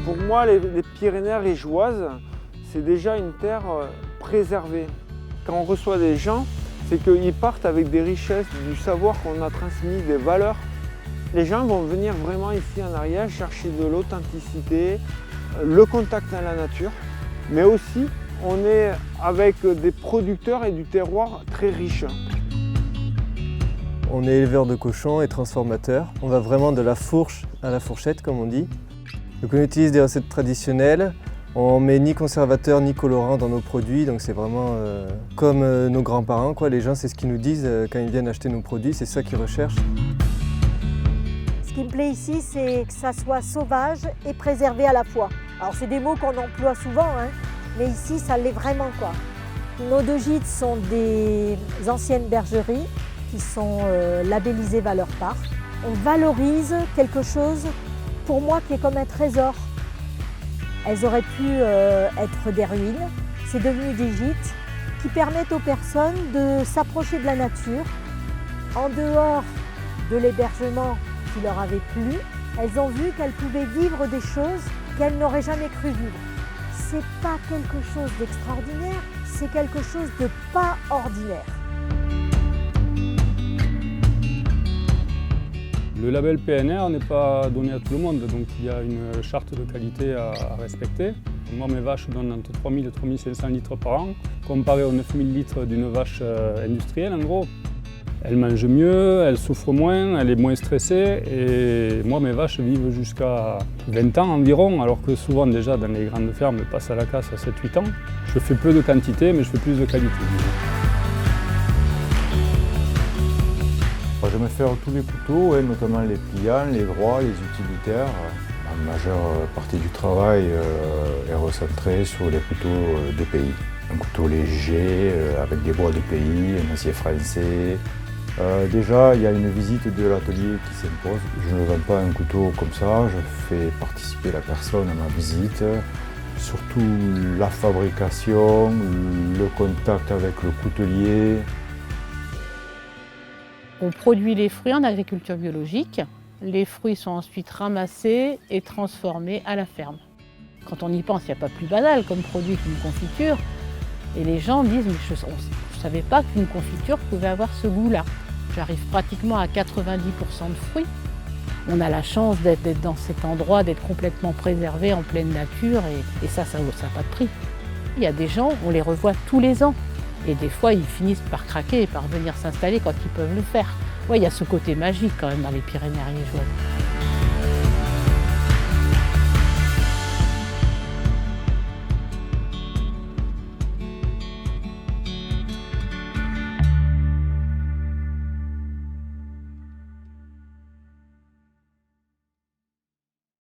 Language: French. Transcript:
Pour moi, les Pyrénées ariégeoises, c'est déjà une terre préservée. Quand on reçoit des gens, c'est qu'ils partent avec des richesses, du savoir qu'on a transmis, des valeurs. Les gens vont venir vraiment ici en Ariège chercher de l'authenticité, le contact à la nature, mais aussi on est avec des producteurs et du terroir très riches. On est éleveur de cochons et transformateur. On va vraiment de la fourche à la fourchette, comme on dit. Donc on utilise des recettes traditionnelles. On met ni conservateur ni colorant dans nos produits, donc c'est vraiment comme nos grands-parents, quoi. Les gens, c'est ce qu'ils nous disent quand ils viennent acheter nos produits, c'est ça qu'ils recherchent. Ce qui me plaît ici, c'est que ça soit sauvage et préservé à la fois. Alors c'est des mots qu'on emploie souvent, hein, mais ici ça l'est vraiment, quoi. Nos deux gîtes sont des anciennes bergeries qui sont labellisées Valeur Parc. On valorise quelque chose, pour moi, qui est comme un trésor. Elles auraient pu être des ruines. C'est devenu des gîtes qui permettent aux personnes de s'approcher de la nature. En dehors de l'hébergement qui leur avait plu, elles ont vu qu'elles pouvaient vivre des choses qu'elles n'auraient jamais cru vivre. C'est pas quelque chose d'extraordinaire, c'est quelque chose de pas ordinaire. Le label PNR n'est pas donné à tout le monde, donc il y a une charte de qualité à respecter. Moi, mes vaches donnent entre 3000 et 3500 litres par an, comparé aux 9000 litres d'une vache industrielle en gros. Elle mange mieux, elle souffre moins, elle est moins stressée et moi, mes vaches vivent jusqu'à 20 ans environ, alors que souvent déjà dans les grandes fermes, elles passent à la casse à 7-8 ans. Je fais peu de quantité, mais je fais plus de qualité. J'aime faire tous les couteaux, notamment les pliants, les droits, les utilitaires. La majeure partie du travail est recentrée sur les couteaux de pays. Un couteau léger, avec des bois de pays, un acier français. Déjà, il y a une visite de l'atelier qui s'impose. Je ne vends pas un couteau comme ça, je fais participer la personne à ma visite. Surtout la fabrication, le contact avec le coutelier. On produit les fruits en agriculture biologique. Les fruits sont ensuite ramassés et transformés à la ferme. Quand on y pense, il n'y a pas plus banal comme produit qu'une confiture. Et les gens disent « mais je ne savais pas qu'une confiture pouvait avoir ce goût-là ». J'arrive pratiquement à 90% de fruits. On a la chance d'être dans cet endroit, d'être complètement préservé en pleine nature et ça n'a pas de prix. Il y a des gens, on les revoit tous les ans. Et des fois, ils finissent par craquer et par venir s'installer quand ils peuvent le faire. Ouais, il y a ce côté magique quand même dans les Pyrénées ariégeoises.